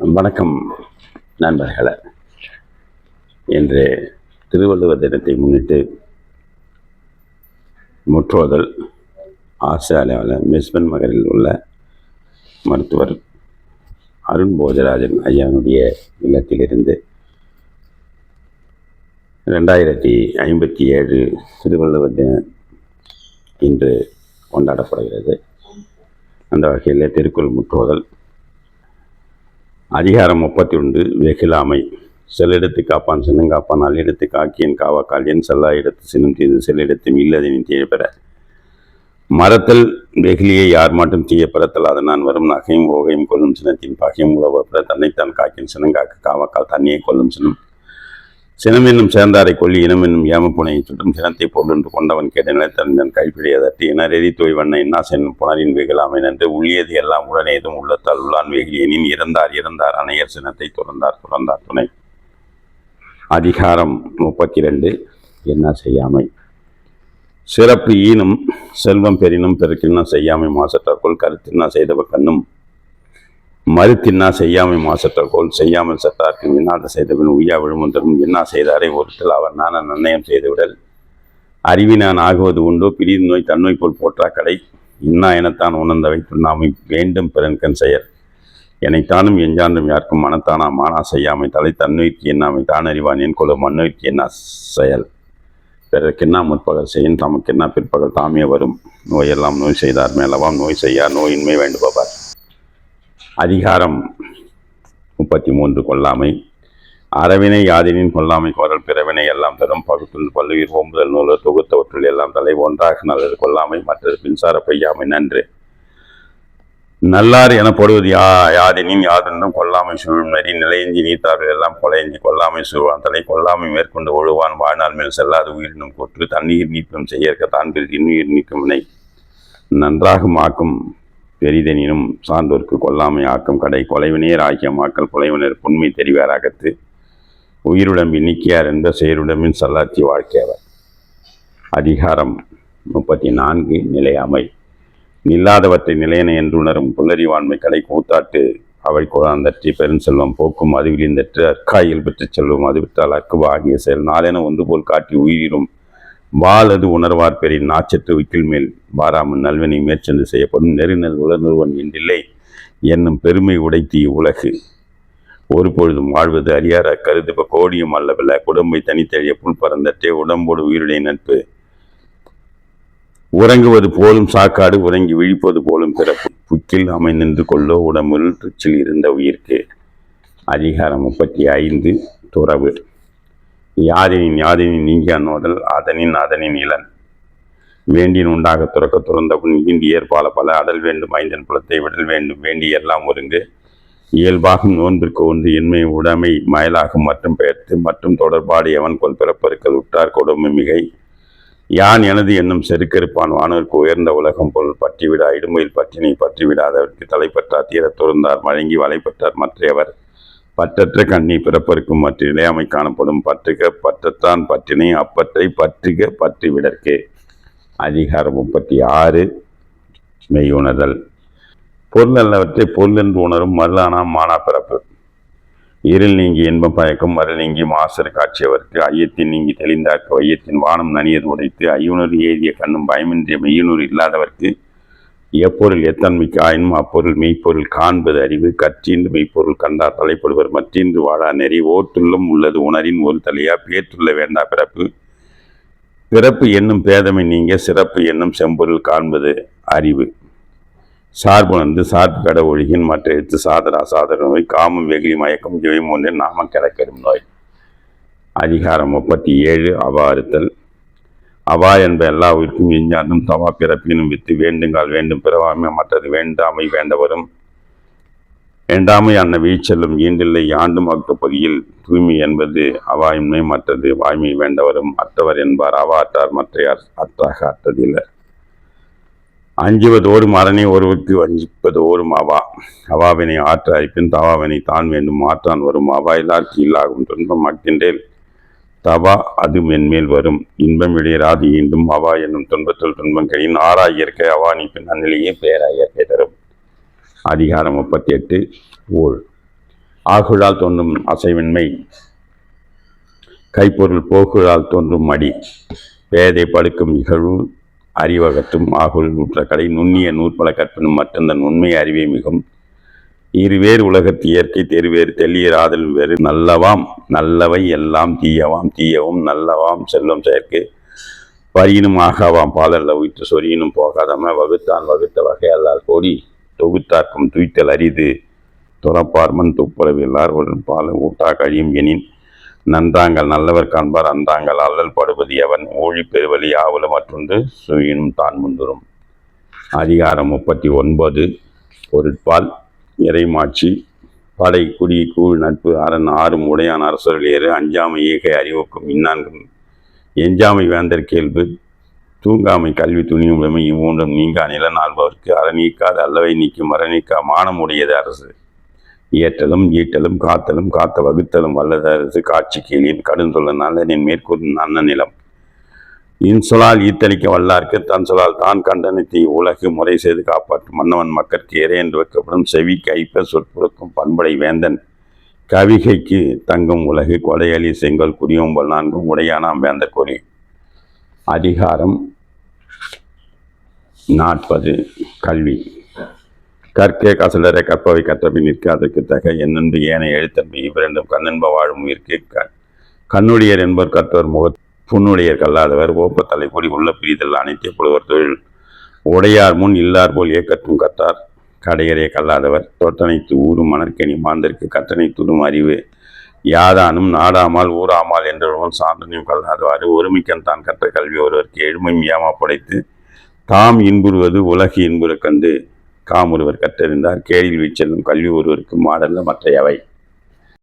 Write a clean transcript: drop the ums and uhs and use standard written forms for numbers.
வணக்கம் நண்பர்களே. இன்று திருவள்ளுவர் தினத்தை முன்னிட்டு முற்றோதல் ஆஸ்திரேலியாவில் மெல்பர்ன் நகரில் உள்ள மருத்துவர் அருண் போஜராஜன் ஐயாவுடைய இல்லத்திலிருந்து 2057 திருவள்ளுவர் தினம் இன்று கொண்டாடப்படுகிறது. அந்த வகையில் திருக்குறள் முற்றோதல் அதிகாரம் 31 வெகிலாமை. செல்லிடத்து காப்பான் சின்னங்காப்பான் அல்லிடத்து காக்கியன் காவாக்கால் என் செல்லா இடத்து சின்னம் தீது செல்லிடத்தும் இல்லதினின் தீயப்பெற மரத்தல் வெகிலியை யார் மாட்டும் தீயப்பெறத்தல் அதனால் வரும் நகையும் ஓகையும் கொல்லும் சினத்தின் பகையும் உழவப்பெற தன்னைத்தான் காக்கின் சின்னங்காக்க காவாக்கால் தண்ணியை கொல்லும் சினம் என்னும் சேர்ந்தாரை கொல்லி இனம் என்னும் ஏமப்புனையை சுற்றும் சினத்தை பொருளென்று கொண்டவன் கேட்ட நிலைத்தறிஞன் கைப்பிடியதற்கு இனரெறி தோய்வண்ண இன்னாஸ் என்னும் புனரின் வெகிலாமை நன்று உள்ளியது எல்லாம் உடனேதும் உள்ளத்தால் உள்ளான் வெகிலியனின் இறந்தார் அணையர் சினத்தை துறந்தார் துணை. அதிகாரம் 32 என்ன செய்யாமை. சிறப்பு ஈனும் செல்வம் பெறினும் பெருக்கின்னா செய்யாமை மாசற்றற்கோள் கருத்தின்னா செய்தவ கண்ணும் மறுத்தின்னா செய்யாமை மாசற்றற்கோள் செய்யாமல் சத்தார்க்கு இன்னாத செய்தவன் உய்யா விழுமுந்தரும் இன்னா செய்தாரை ஒருத்தல் அவர் நான நன்னயம் செய்துவிடல் அறிவினான் ஆகுவது உண்டோ பிரிது நோய் தன்னோய் போல் போற்றா கடை இன்னா எனத்தான் உணர்ந்தவை துண்ணாமை வேண்டும் பிறன்கண் செயல் எனைத்தானும் எஞ்சான்றும் யாருக்கும் மனத்தானா மானா செய்யாமை தலை தன்னுயிர்க்கு எண்ணாமை தான் அறிவான் என் கொள்ளும் மண்ணுயிர்க்கு என்ன செயல் பிறர்க்கென்னா முற்பகல் செய்யும் தமக்கென்னா பிற்பகல் தாமே வரும் நோயெல்லாம் நோய் செய்தார் மேலவாம் நோய் செய்யார் நோயின்மை வேண்டுபவர். அதிகாரம் 33 கொல்லாமை. அறவினை யாதினின் கொல்லாமை கோரல் பிறவினை எல்லாம் தரும் பகுத்துள் பல்லுயிர் ஓம்புதல் நூலர் தொகுத்தவற்றுள் எல்லாம் தலை ஒன்றாக நல்லது கொல்லாமை மற்றது பின்சார பெய்யாமை நன்று நல்லார் எனப்படுவது யாதெனின் யாதென்றும் கொல்லாமை சூழும் நெறி நிலையஞ்சி நீத்தார்கள் எல்லாம் கொலையஞ்சி கொல்லாமை சூழ்வான் தலை கொல்லாமை மேற்கொண்டு ஒழுவான் வாழ்நாள் மேல் செல்லாது உயிரினும் கொற்று தண்ணீர் நீக்கம் செய்யற்க தான் பிரிது இன்னுயிர் நீக்கும் வினை நன்றாகும் ஆக்கும் பெரிதெனினும் சான்றோர்க்கு கொல்லாமை ஆக்கம் கடை கொலைவினையர் ஆகிய மாக்கள் கொலைவினர் புண்மை தெரிவாராகத்து உயிருடம்பின் நீக்கியார் என்ற செயலுடம்பின் சல்லாட்சி வாழ்க்கையவர். அதிகாரம் 34 நிலையாமை. நில்லாதவற்றை நிலையன என்று உணரும் புல்லறிவாண்மை கடை கூத்தாட்டு அவை குழாந்தற்றி பெருஞ்செல்வம் போக்கும் அது விழிந்தற்று அற்காயில் பெற்றுச் செல்வம் அது விட்டால் அக்குவா ஆகிய செயல் நாளென ஒன்று போல் காட்டி உயிரும் வாழது உணர்வார் பெரின் நாச்சற்று விக்கில் மேல் வாராமன் நல்வினை மேற்சென்று செய்யப்படும் நெருநெல் உலர்நுவன் என்றில்லை என்னும் பெருமை உடைத்தி உலகு ஒரு பொழுதும் வாழ்வது அறியார கருதுப கோடியும் அல்லவில்ல குடம்பை தனித்தெழிய புல் பறந்தற்றே உடம்போடு உயிருடைய நட்பு உறங்குவது போலும் சாக்காடு உறங்கி விழிப்பது போலும் பிறப்பு புக்கில் அமை நின்று கொள்ளோ உடம்பில் ருச்சில் இருந்த உயிர்க்கு. அதிகாரம் 35 துறவு. யாதெனின் நீங்கி அன்னோதல் அதனின் இளன் வேண்டின் உண்டாக துறக்க துறந்தவன் ஈண்டி ஏற்பால பல அடல் வேண்டும் ஐந்தன் புலத்தை விடல் வேண்டும் வேண்டி எல்லாம் ஒருங்கு இயல்பாகும் நோன்பிற்கு ஒன்று இன்மை உடைமை மயலாகும் மற்றும் பெயர்த்து மற்றும் தொடர்பாடு எவன் கொல் பிறப்பருக்கள் உற்றார் கொடுமை மிகை யான் எனது என்னும் செருக்கெருப்பான் வானோருக்கு உயர்ந்த உலகம் பொருள் பற்றிவிடா இடுமையில் பற்றினை பற்றிவிடாதவருக்கு தலைப்பற்றார் தீரத் துறந்தார் மழங்கி வலைப்பட்டார் மற்றையவர் பற்றற்ற கண்ணி பிறப்பருக்கும் மற்ற இளையாமை காணப்படும் பற்றுக பற்றத்தான் பற்றினை அப்பற்றை பற்றுக பற்றி விடற்கே. அதிகாரம் 36 மெய்யுணர்தல். பொருள் அல்லவற்றை பொருள் என்று உணரும் மருளானாம் மானா பிறப்பு இருள் நீங்கி இன்பம் பயக்கும் மருள் நீங்கி மாசர் காட்சியவர்க்கு ஐயத்தின் நீங்கி தெளிந்தார்க்கு வையத்தின் வானம் நனியது உடைத்து ஐயுணர் ஏதிய கண்ணும் பயமின்றிய மெய்யுணர் இல்லாதவர்க்கு எப்பொருள் எத்தன்மைக்கு ஆயினும் அப்பொருள் மெய்ப்பொருள் காண்பது அறிவு கற்றின்று மெய்ப்பொருள் கண்டார் தலைப்படுவர் மற்றின்று வாழா நெறி ஓட்டுள்ளும் உள்ளது உணரின் ஒரு தலையா பேற்றுள்ள வேண்டா பிறப்பு என்னும் பேதமை நீங்க சிறப்பு என்னும் செம்பொருள் காண்பது அறிவு சார்புணர்ந்து சார்பு கட ஒழுகின் மற்ற எழுத்து சாதர நோய் காமம் வெகுளி மயக்கம் இவை மூன்றில் நாம கிடக்கெடும் நோய். அதிகாரம் 37 அவா அறுத்தல். அவா என்ப எல்லா உயிர்க்கும் எஞ்சாந்தும் தவா பிறப்பினும் வித்து வேண்டுங்கால் வேண்டும் பிறவாமை மற்றது வேண்டாமை வேண்டவரும் வேண்டாமை அன்ன வீழ்ச்செல்லும் ஈண்டில்லை ஆண்டும் அக்தொப்பதியில் தூய்மை என்பது அவாயின்மை மற்றது வாய்மை வேண்டவரும் அற்றவர் என்பார் அவா அற்றார் மற்றையார் அற்றாக அற்றதில்லை. அஞ்சுவதோடும் அரணை ஒருவருக்கு வஞ்சிப்பதோடும் அவாவினை ஆற்ற அரிப்பின் தவாவினை தான் வேண்டும் ஆற்றான் வரும் அவா எல்லாருக்கு இல்லாகும் துன்பம் அக்கின்றேல் தவா அது மென்மேல் வரும் இன்பம் இடையராது ஈண்டும் அவா என்னும் துன்பத்தில் துன்பம் கழியின் ஆறா இயற்கை அவா நீப்பின் அந்நிலையே பேரா இயற்கை தரும். அதிகாரம் 38 ஊழ். ஆகுழால் தோன்றும் அசைவின்மை, கைப்பொருள் போகுழால் தோன்றும் மடி, பேதை படுக்கும் இகழ்வு அறிவகற்றும் ஆகுள் உற்ற கடை நுண்ணிய நூற்பல கற்பினும் மற்றந்தன் உண்மை அறிவே மிகும். இருவேறு உலகத்து இயற்கை தெருவேறு தெல்லியர் ஆதல் வேறு, நல்லவாம் நல்லவை எல்லாம் தீயவாம் தீயவும் நல்லவாம் செல்வம் செயற்கு, பரியினும் ஆகாவாம் பாலர்ல உயிற்று சொரியினும் போகாதம, வகுத்தான் வகுத்த வகை அல்லால் கோடி தொகுத்தார்க்கும் துய்த்தல் அரிது, துறப்பார்மன் துப்புரவில்லார் ஒரு பால ஊட்டா கழியும் எனின், நன்றாங்கள் நல்லவர் காண்பார் அன்றாங்கள் அல்லல் படுவது எவன், ஊழி பெருவழி ஆவல மற்றொன்று சுயினும் தான் முந்துரும். அதிகாரம் 39. பொருட்பால். இறைமாட்சி. படை குடி கூழ் நட்பு அரண் ஆறும் உடையான் அரசர்கள் ஏறு, அஞ்சாமை ஈகை அறிவுக்கும் இந்நான்கும் எஞ்சாமை வேந்தர் கேள்வு, தூங்காமை கல்வி துணியும் உடைமை இவ்வூன்றும் நீங்கா நிலன் ஆள்பவர்க்கு, அறநீக்காது அல்லவை நீக்கும் அறநீக்கா மானம் உடையது அரசு. இயற்றலும் ஈட்டலும் காத்தலும் காத்த வகுத்தலும் வல்லது அரசு, காட்சி கீழின் கடுந்தொல்ல நல்லனின் மேற்கூறும் அன்ன நிலம், இன்சொலால் ஈத்தளிக்க வல்லார்க்கு தன் சொலால் தான் கண்டனத்தை உலகு முறை செய்து காப்பாற்றும் மன்னவன் மக்களுக்கு இறை என்று வைக்கப்படும், செவிக்கு ஐப்ப சொற்புறக்கும் பண்படை வேந்தன், கவிகைக்கு தங்கும் உலகு கொடையலி செங்கல் குடியோம்பல் நான்கும் உடையானாம் வேந்தர் கொடி. அதிகாரம் 40. கல்வி. கற்க கசலரை கற்பவை கற்றபின் நிற்க அதற்கு தக, என்னென்று ஏனைய எழுத்தன்பு இவ்விரண்டும் கண்ணென்ப வாழும் உயிர்க்கு, கண்ணுடையர் என்பவர் கற்றவர் முக புண்ணுடையர் கல்லாதவர், ஓப்ப தலைப்பொடி உள்ள பிரிதல் அனைத்தே புலவர் தொழில், உடையார் முன் இல்லார் போல் ஏக்கற்றும் கற்றார் கடையரே கல்லாதவர், தோற்றனைத்து ஊரும் மணற்கனி மாந்தருக்கு கற்றனை துடும் அறிவு, யாதானும் நாடாமால் ஊராமால் என்றவன் சான்றனையும் கல்லாதவாறு, ஒருமிக்கன் தான் கற்ற கல்வி ஒருவருக்கு எழுமையும் ஏமா படைத்து தாம் இன்புறுவது உலகு இன்புற கண்டு, காம் ஒருவர் கற்றறிந்தார் கேடில் வீச்செல்லும் கல்வி ஒருவருக்கு மாடல்ல மற்றையவை.